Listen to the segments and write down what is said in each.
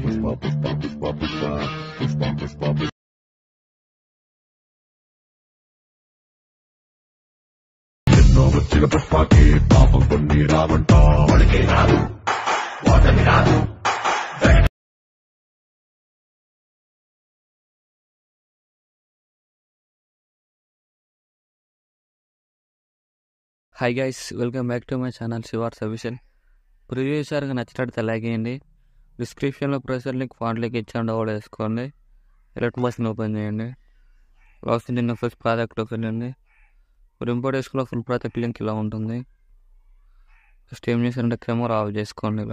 ఎన్నో వచ్చిన పుష్పకి పాపం కొన్ని రావంటా వాడికి రాదు వాటమి రాదు. Hi guys, welcome back to my channel శివార్ సబ్మిషన్. ప్రివ్యూస్ వరకు నచ్చినట్టు లాగేయండి. డిస్క్రిప్షన్లో ప్రొఫెసర్ లింక్ ఫాంట్ లింక్ ఇచ్చాను, డౌన్లోడ్ వేసుకోండి. ఎలక్ట్ బస్ని ఓపెన్ చేయండి. లాస్ట్ నిన్న ఫస్ట్ ప్రాజెక్ట్లోకి వెళ్ళండి. మీరు ఇంపోర్ట్ చేసుకున్న ఫుల్ ప్రాజెక్ట్ లింక్ ఇలా ఉంటుంది. ఫస్ట్ ఏం చేశారంటే కెమెరా ఆఫ్ చేసుకోండి.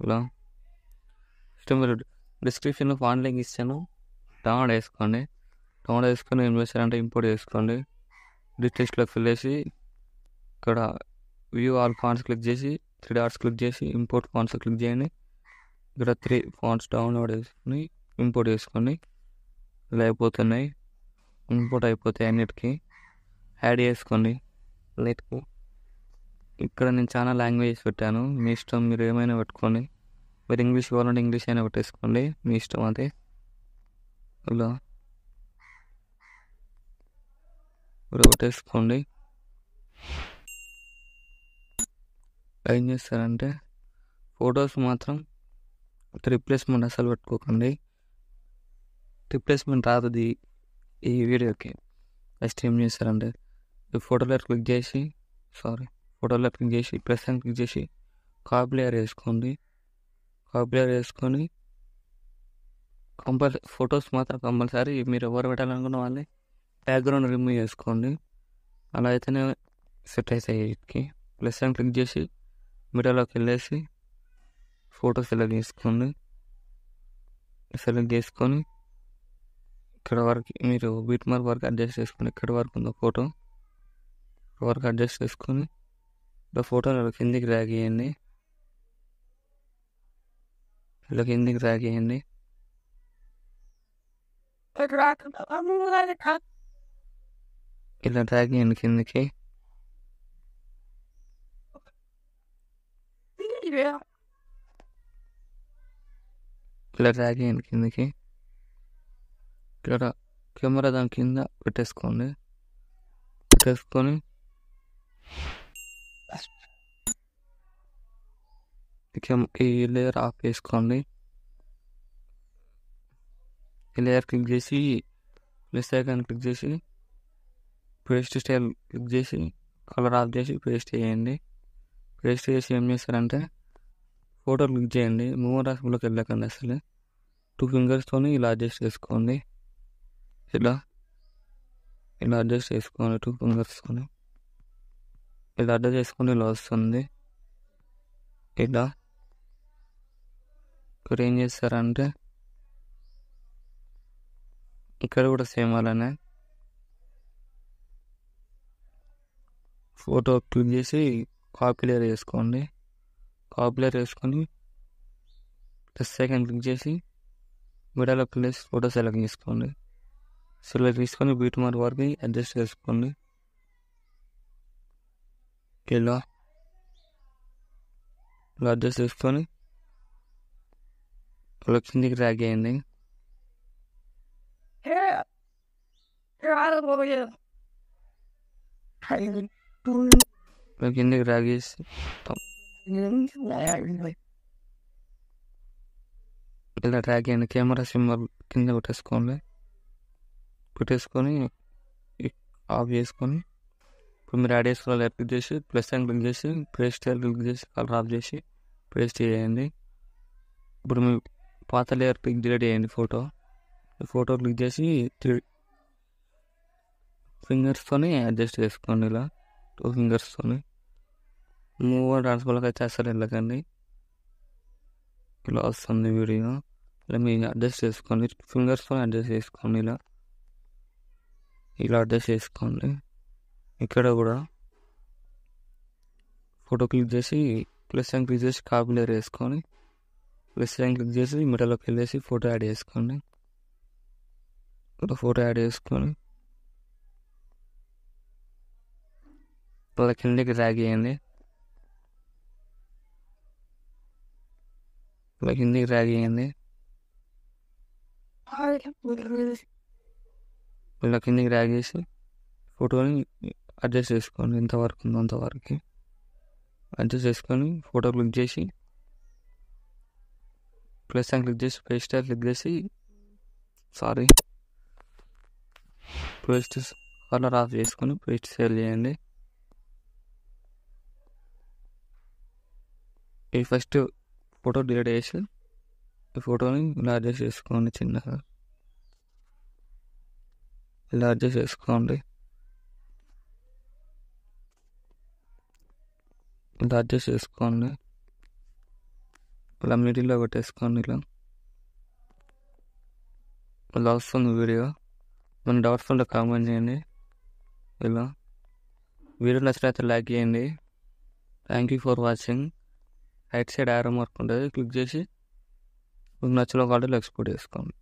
ఇలా ఫస్ట్ మీరు డిస్క్రిప్షన్లో ఫాంట్ లింక్ ఇచ్చాను, డౌన్లోడ్ వేసుకోండి. డౌన్లోడ్ వేసుకొని ఏం చేశారంటే ఇంపోర్ట్ చేసుకోండి. టెక్స్ట్లోకి వెళ్ళేసి ఇక్కడ వ్యూ ఆల్ ఫాంట్స్ క్లిక్ చేసి 3 డాట్స్ క్లిక్ చేసి ఇంపోర్ట్ ఫాంట్స్ క్లిక్ చేయండి. ఇక్కడ 3 ఫాంట్స్ డౌన్లోడ్ చేసుకుని ఇంపోర్ట్ చేసుకోండి. ఇలా అయిపోతున్నాయి. ఇంపోర్ట్ అయిపోతాయి అన్నిటికీ. యాడ్ చేసుకోండి అన్నిటికీ. ఇక్కడ నేను చాలా లాంగ్వేజెస్ పెట్టాను, మీ ఇష్టం, మీరు ఏమైనా పెట్టుకోండి. మీరు ఇంగ్లీష్ కావాలంటే ఇంగ్లీష్ అయినా పెట్టేసుకోండి, మీ ఇష్టం అదే. ఇలా పెట్టేసుకోండి. ఏం చేస్తారంటే ఫొటోస్ మాత్రం రిప్లేస్మెంట్ అసలు పెట్టుకోకండి. రిప్లేస్మెంట్ రాదు ఈ వీడియోకి. ఫస్ట్ ఏం చేస్తారంటే ఈ ఫోటోలో క్లిక్ చేసి ప్లస్ అని క్లిక్ చేసి కాపీ లేయర్ వేసుకోండి. కాపీ లేయర్ వేసుకొని ఫొటోస్ మాత్రం కంపల్సరీ మీరు ఎవరు పెట్టాలనుకున్న వాళ్ళని బ్యాక్గ్రౌండ్ రిమూవ్ చేసుకోండి. అలా అయితేనే సెట్ అవుతాయి వీటికి. ప్లస్ అని క్లిక్ చేసి మిడిల్లోకి వెళ్ళేసి ఫోటో సెలెక్ట్ చేసుకోండి. సెలెక్ట్ చేసుకొని ఇక్కడ వరకు మీరు బీట్ మార్క్ వరకు అడ్జస్ట్ చేసుకొని, ఇక్కడ వరకు ఉందో ఫోటో వరకు అడ్జస్ట్ చేసుకొని ఇలా ఫోటోని కిందికి డ్రాగ్ చేయండి. ఇలా కిందికి డ్రాగ్ చేయండి. ఇలా డ్రాగ్ చేయండి కిందికి. ఇలా డ్రాగ్ చేయండి కిందికి. ఇక్కడ కెమెరా దాని కింద పెట్టేసుకోండి. పెట్టేసుకొని ఈ లేయర్ ఆఫ్ చేసుకోండి. ఈ లేయర్ క్లిక్ చేసి ప్లస్ ఐకాన్ క్లిక్ చేసి పేస్ట్ స్టైల్ క్లిక్ చేసి కలర్ ఆఫ్ చేసి పేస్ట్ చేయండి. పేస్ట్ చేసి ఏం చేస్తారంటే ఫోటో క్లిక్ చేయండి. మూవ్ రాష్ట్రంలోకి వెళ్ళకండి అసలు. 2 ఫింగర్స్తో ఇలా అడ్జస్ట్ చేసుకోండి. ఇలా అడ్జస్ట్ చేసుకోండి. 2 ఫింగర్స్తో ఇలా అడ్జస్ట్ చేసుకొని ఇలా వస్తుంది. ఇలా ఇక్కడ ఏం చేస్తారంటే ఇక్కడ కూడా సేమ్ అలానే ఫోటో క్లిక్ చేసి కాపీ లేయర్ వేసుకోండి. కాపీ లేయర్ వేసుకొని ప్లస్ ఐకాన్ క్లిక్ చేసి మిడిల్లో ప్లేస్ ఫోటో సెలెక్ట్ చేసుకోండి. సెలెక్ట్ తీసుకొని బీట్ మార్క్ వరకు అడ్జస్ట్ చేసుకోండి. ఇలా అడ్జస్ట్ చేసుకొని ఇలా కిందికి డ్రాగ్ చేయండి. కిందికి డ్రాగ్ చేసి ఇలా డ్రాగ్ చేయండి. కెమెరా సింబల్ కింద పెట్టేసుకొని ఆఫ్ చేసుకొని ఇప్పుడు మీరు యాడ్ చేసుకోవాలి. క్లిక్ చేసి ప్లస్ అని క్లిక్ చేసి పేస్ట్ క్లిక్ చేసి కలర్ ఆఫ్ చేసి పేస్ట్ చేయండి. ఇప్పుడు మీ పాత లేయర్ క్లిక్ డిలీట్ చేయండి. ఫోటో క్లిక్ చేసి 3 ఫింగర్స్తోనే అడ్జస్ట్ చేసుకోండి. ఇలా 2 ఫింగర్స్తోని మూవ్ ట్రాన్స్ఫర్లోకి అయితే అసలు వెళ్ళకండి. ఇలా వస్తుంది వీడియో. ఇలా మీరు అడ్జస్ట్ చేసుకోండి. ఫింగర్స్తో అడ్జస్ట్ చేసుకోండి. ఇలా అడ్జస్ట్ చేసుకోండి. ఇక్కడ కూడా ఫోటో క్లిక్ చేసి ప్లస్ అని క్లిక్ చేసి కాపీ లేయర్ వేసుకొని ప్లస్ అని క్లిక్ చేసి మిడిల్లోకి వెళ్ళేసి ఫోటో యాడ్ చేసుకోండి. ఫోటో యాడ్ చేసుకొని ఇలా కిందకి డ్రాగ్ చేయండి. ఇలా కిందికి డ్రాగ్ చేయండి. ఇలా కిందికి డ్రాగ్ చేసి ఫోటోని అడ్జస్ట్ చేసుకోండి. ఎంతవరకు ఉందో అంతవరకు అడ్జస్ట్ చేసుకొని ఫోటో క్లిక్ చేసి ప్లస్ అని క్లిక్ చేసి పేస్ట్ క్లిక్ చేసి పేస్ట్ కలర్ ఆఫ్ చేసుకొని పేస్ట్ సేల్ చేయండి. ఈ ఫస్ట్ ఫోటో డిలీట్ చేసి ఈ ఫోటోని ఇలా అడ్జస్ట్ చేసుకోండి. చిన్నగా ఇలా అడ్జస్ట్ చేసుకోండి. ఇలా అడ్జస్ట్ చేసుకోండి. ఇలా మిడిల్లో పెట్టేసుకోండి. ఇలా వస్తుంది వీడియో. మన డౌట్స్ ఉంటే కామెంట్ చేయండి. ఇలా వీడియో నచ్చినట్లయితే లైక్ చేయండి. Thank you for watching. Right side arrow mark ఉంటుంది, క్లిక్ చేసి మీకు నచ్చిన కార్డులు ఎక్స్పోర్ట్ చేసుకోండి.